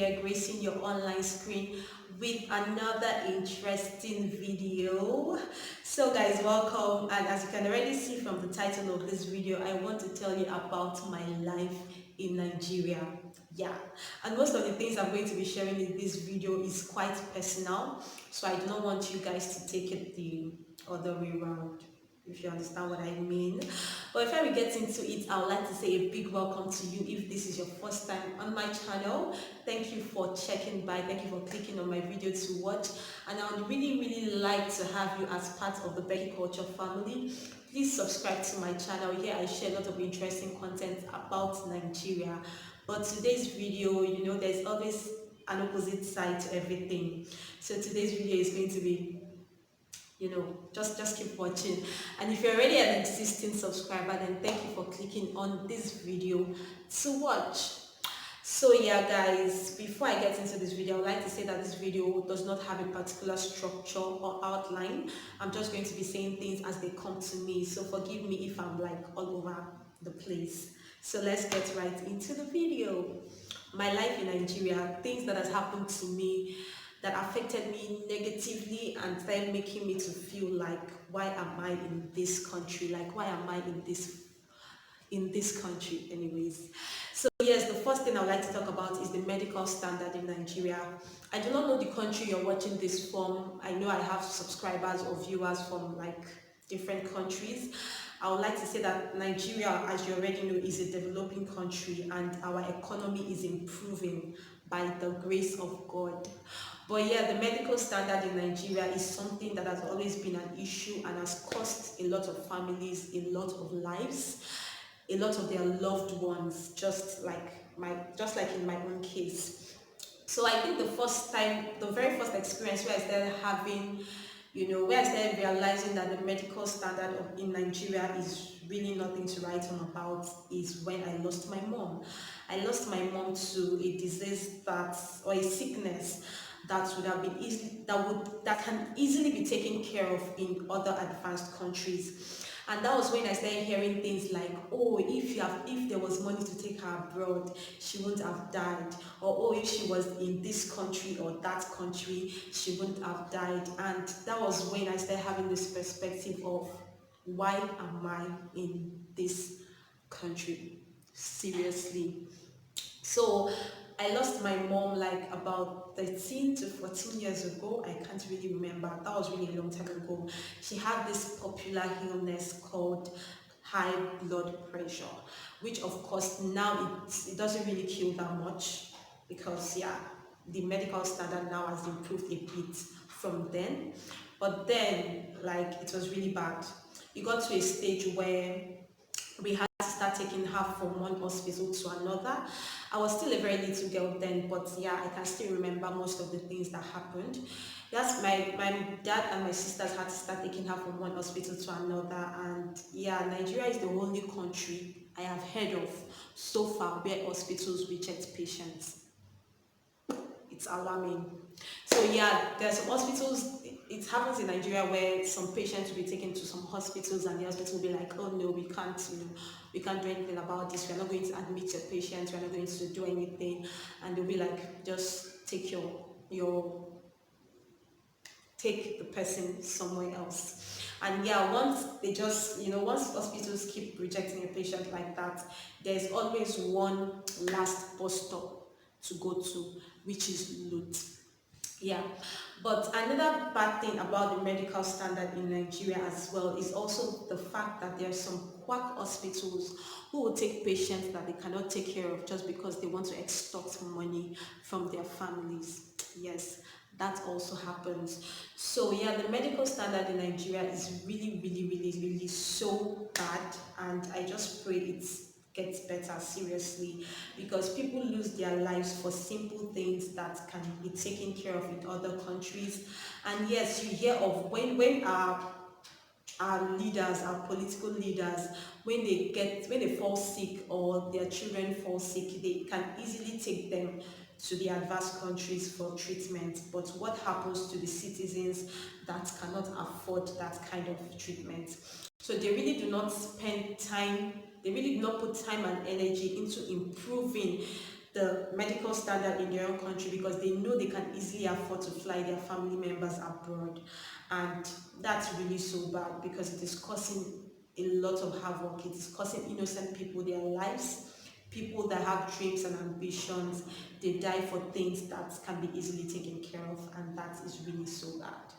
here gracing your online screen with another interesting video. So guys, welcome, and as you can already see from the title of this video, I want to tell you about my life in Nigeria. Yeah, and most of the things I'm going to be sharing in this video is quite personal, so I do not want you guys to take it the other way around, if you understand what I mean. But before we get into it, I would like to say a big welcome to you if this is your first time on my channel. Thank you for checking by, thank you for clicking on my video to watch, and I would really like to have you as part of the Becky Culture family. Please subscribe to my channel. Here I share a lot of interesting content about Nigeria. But today's video, there's always an opposite side to everything. So today's video is going to be, just keep watching. And if you're already an existing subscriber, then thank you for clicking on this video to watch. So yeah guys, before I get into this video, I would like to say that this video does not have a particular structure or outline. I'm just going to be saying things as they come to me, so forgive me if I'm like all over the place. So let's get right into the video. My life in Nigeria, things that has happened to me that affected me negatively and then making me to feel like, why am I in this country? Like, why am I in this country anyways? So yes, the first thing I would like to talk about is the medical standard in Nigeria. I do not know the country you're watching this from. I know I have subscribers or viewers from like different countries. I would like to say that Nigeria, as you already know, is a developing country and our economy is improving by the grace of God. But yeah, the medical standard in Nigeria is something that has always been an issue and has cost a lot of families a lot of lives, a lot of their loved ones, just like in my own case. So I think the very first experience where I started having, where I started realizing that the medical standard in Nigeria is really nothing to write home about is when I lost my mom. I lost my mom to a disease or a sickness that would have been that can easily be taken care of in other advanced countries. And that was when I started hearing things like, oh, if there was money to take her abroad, she wouldn't have died. Or, oh, if she was in this country or that country, she wouldn't have died. And that was when I started having this perspective of, why am I in this country? Seriously. So I lost my mom like about 13 to 14 years ago. I can't really remember. That was really a long time ago. She had this popular illness called high blood pressure, which of course now it doesn't really kill that much because yeah, the medical standard now has improved a bit from then. But then like it was really bad. It got to a stage where we had to start taking her from one hospital to another. I was still a very little girl then, but yeah, I can still remember most of the things that happened. That's my dad and my sisters had to start taking her from one hospital to another. And yeah, Nigeria is the only country I have heard of so far where hospitals reject patients. It's alarming. So yeah, there's some hospitals, it happens in Nigeria where some patients will be taken to some hospitals and the hospital will be like, oh no, we can't, we can't do anything about this, we're not going to admit your patient, we're not going to do anything. And they'll be like, just take take the person somewhere else. And yeah, once once hospitals keep rejecting a patient like that, there's always one last bus stop to go to, which is loot. Yeah, but another bad thing about the medical standard in Nigeria as well is also the fact that there are some quack hospitals who will take patients that they cannot take care of just because they want to extort money from their families. Yes, that also happens. So yeah, the medical standard in Nigeria is really so bad, and I just pray it gets better, seriously, because people lose their lives for simple things that can be taken care of in other countries. And yes, you hear of when our leaders, our political leaders, when they fall sick or their children fall sick, they can easily take them to the advanced countries for treatment. But what happens to the citizens that cannot afford that kind of treatment? So they really do not spend time, they really do not put time and energy into improving the medical standard in their own country because they know they can easily afford to fly their family members abroad. And that's really so bad because it is causing a lot of havoc. It is costing innocent people their lives. People that have dreams and ambitions, they die for things that can be easily taken care of, and that is really so bad.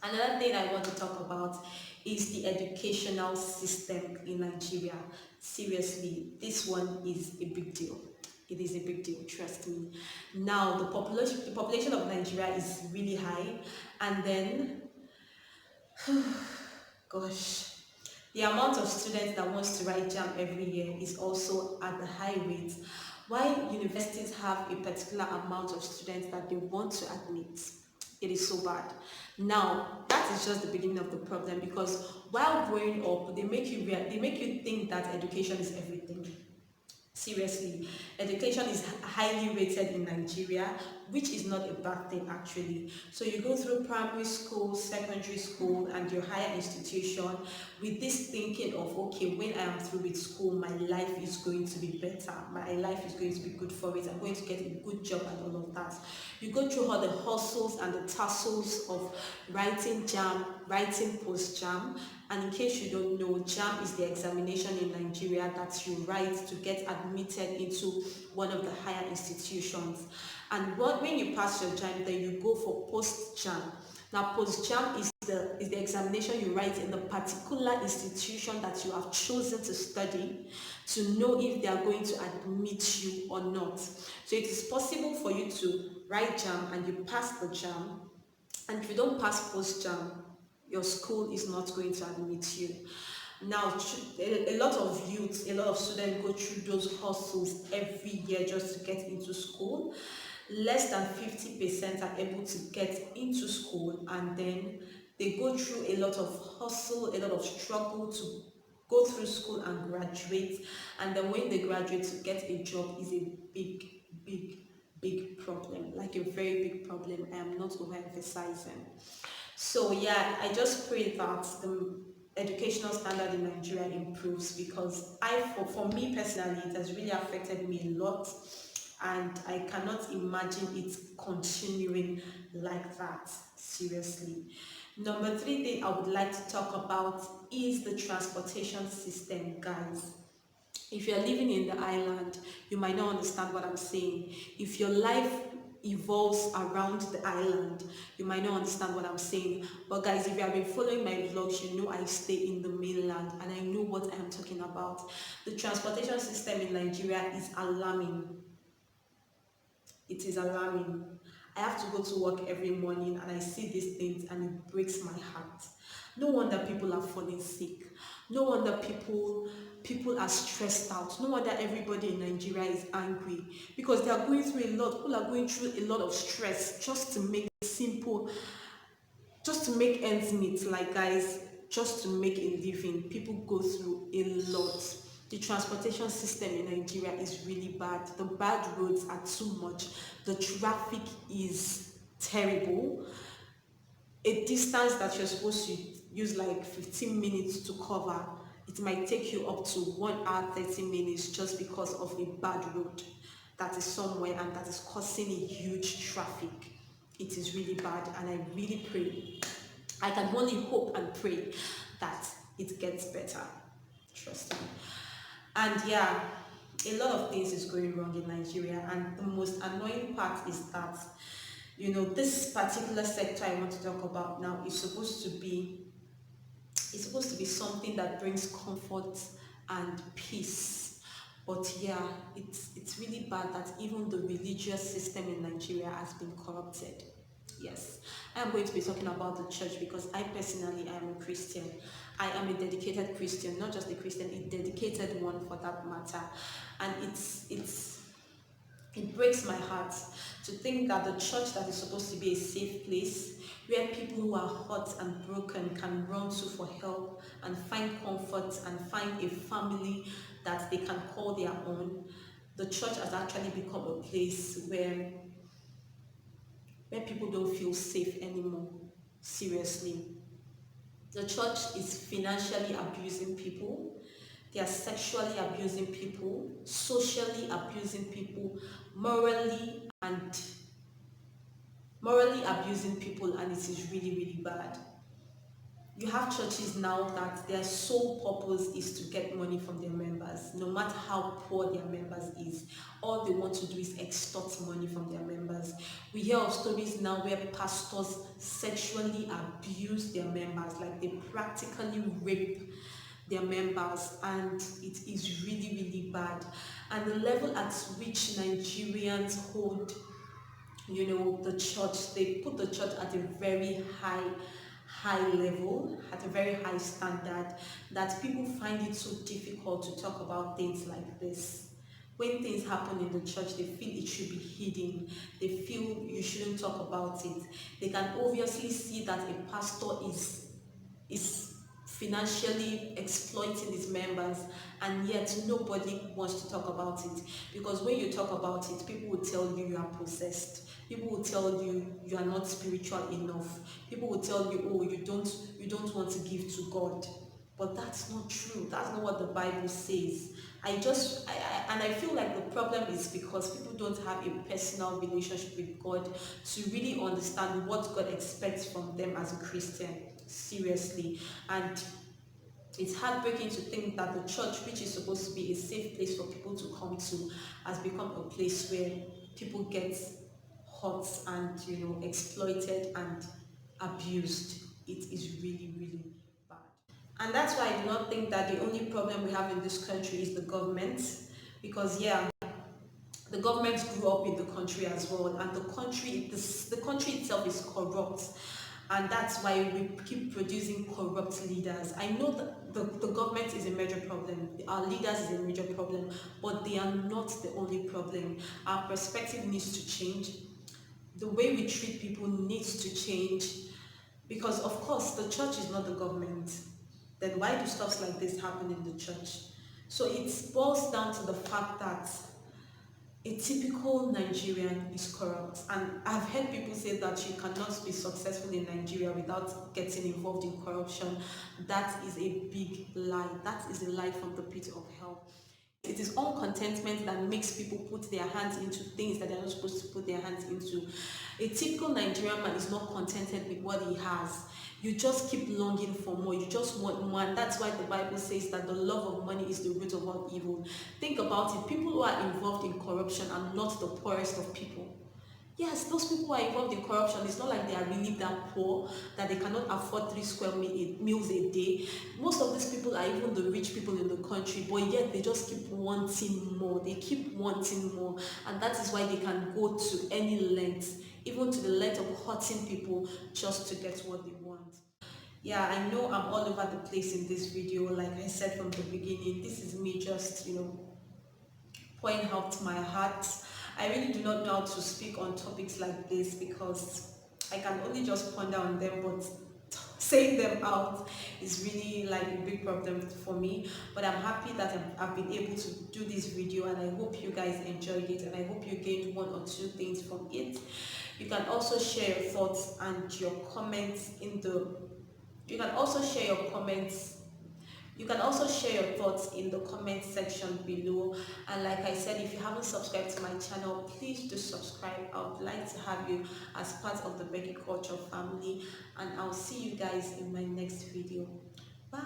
Another thing I want to talk about is the educational system in Nigeria. Seriously, this one is a big deal. It is a big deal, trust me. Now, the population of Nigeria is really high, and then, gosh, the amount of students that wants to write JAM every year is also at the high rate. While universities have a particular amount of students that they want to admit, it is so bad. Now, that is just the beginning of the problem because while growing up, they make you think that education is everything. Seriously, education is highly rated in Nigeria, which is not a bad thing actually. So you go through primary school, secondary school, and your higher institution with this thinking of, okay, when I am through with school, my life is going to be better. My life is going to be good for it. I'm going to get a good job and all of that. You go through all the hustles and the tussles of writing JAM, writing post-JAM, and in case you don't know, JAM is the examination in Nigeria that you write to get admitted into one of the higher institutions. And when you pass your JAM, then you go for post-JAM. Now, post-JAM is the examination you write in the particular institution that you have chosen to study to know if they are going to admit you or not. So it is possible for you to write JAM and you pass the JAM, and if you don't pass post-JAM, your school is not going to admit you. Now, a lot of youth, a lot of students go through those hustles every year just to get into school. Less than 50% are able to get into school, and then they go through a lot of hustle, a lot of struggle to go through school and graduate. And then when they graduate, to get a job is a big, big problem, like a very big problem. I am not overemphasizing. So yeah, I just pray that the educational standard in Nigeria improves because for me personally, it has really affected me a lot, and I cannot imagine it continuing like that. Seriously. Number three thing I would like to talk about is the transportation system, guys. If you're living in the island, you might not understand what I'm saying. If your life evolves around the island, you might not understand what I'm saying. But guys, if you have been following my vlogs, you know I stay in the mainland and I know what I'm talking about. The transportation system in Nigeria is alarming. It is alarming. I have to go to work every morning and I see these things and it breaks my heart. No wonder people are falling sick. No wonder people are stressed out. No wonder everybody in Nigeria is angry because they are going through a lot. People are going through a lot of stress just to make ends meet. Like guys, just to make a living, people go through a lot. The transportation system in Nigeria is really bad. The bad roads are too much. The traffic is terrible. A distance that you're supposed to use like 15 minutes to cover, it might take you up to 1 hour 30 minutes just because of a bad road that is somewhere and that is causing a huge traffic. It is really bad, and I really pray, I can only hope and pray that it gets better. Trust me. And yeah, a lot of things is going wrong in Nigeria, and the most annoying part is that, you know, this particular sector I want to talk about now is supposed to be something that brings comfort and peace. But yeah, it's really bad that even the religious system in Nigeria has been corrupted. Yes, I am going to be talking about the church because I personally am a Christian. I am a dedicated Christian, not just a Christian, a dedicated one for that matter. And it breaks my heart to think that the church that is supposed to be a safe place where people who are hurt and broken can run to for help and find comfort and find a family that they can call their own, the church has actually become a place where people don't feel safe anymore. Seriously. The church is financially abusing people. They are sexually abusing people, socially abusing people, morally and morally abusing people, and it is really, really bad. You have churches now that their sole purpose is to get money from their members, no matter how poor their members is. All they want to do is extort money from their members. We hear of stories now where pastors sexually abuse their members, like they practically rape their members, and it is really, really bad. And the level at which Nigerians hold, the church, they put the church at a very high level, at a very high standard, that people find it so difficult to talk about things like this. When things happen in the church, they feel it should be hidden. They feel you shouldn't talk about it. They can obviously see that a pastor is financially exploiting his members, and yet nobody wants to talk about it, because when you talk about it, people will tell you you are possessed. People will tell you you are not spiritual enough. People will tell you, oh, you don't want to give to God. But that's not true. That's not what the Bible says. I feel like the problem is because people don't have a personal relationship with God to really understand what God expects from them as a Christian. Seriously. And it's heartbreaking to think that the church, which is supposed to be a safe place for people to come to, has become a place where people get hurt and exploited and abused. It is really, really bad. And that's why I do not think that the only problem we have in this country is the government, because yeah, the government grew up in the country as well, and the country itself is corrupt, and that's why we keep producing corrupt leaders. I know that the government is a major problem, our leaders is a major problem, but they are not the only problem. Our perspective needs to change. The way we treat people needs to change, because of course the church is not the government. Then why do stuff like this happen in the church? So it boils down to the fact that a typical Nigerian is corrupt, and I've heard people say that you cannot be successful in Nigeria without getting involved in corruption. That is a big lie. That is a lie from the pit of hell. It is uncontentment that makes people put their hands into things that they're not supposed to put their hands into. A typical Nigerian man is not contented with what he has. You just keep longing for more. You just want more. And that's why the Bible says that the love of money is the root of all evil. Think about it. People who are involved in corruption are not the poorest of people. Yes, those people who are involved in corruption, it's not like they are really that poor that they cannot afford 3 square meals a day. Most of these people are even the rich people in the country, but yet they just keep wanting more. They keep wanting more, and that is why they can go to any length, even to the length of hurting people just to get what they want. Yeah, I know I'm all over the place in this video. Like I said from the beginning, this is me just pouring out my heart. I really do not know how to speak on topics like this, because I can only just ponder on them, but saying them out is really like a big problem for me. But I'm happy that I've been able to do this video, and I hope you guys enjoyed it, and I hope you gained 1 or 2 things from it. You can also share your thoughts and your comments in the you can also share your comments You can also share your thoughts in the comment section below. And like I said, if you haven't subscribed to my channel, please do subscribe. I would like to have you as part of the Becky Culture family. And I'll see you guys in my next video. Bye.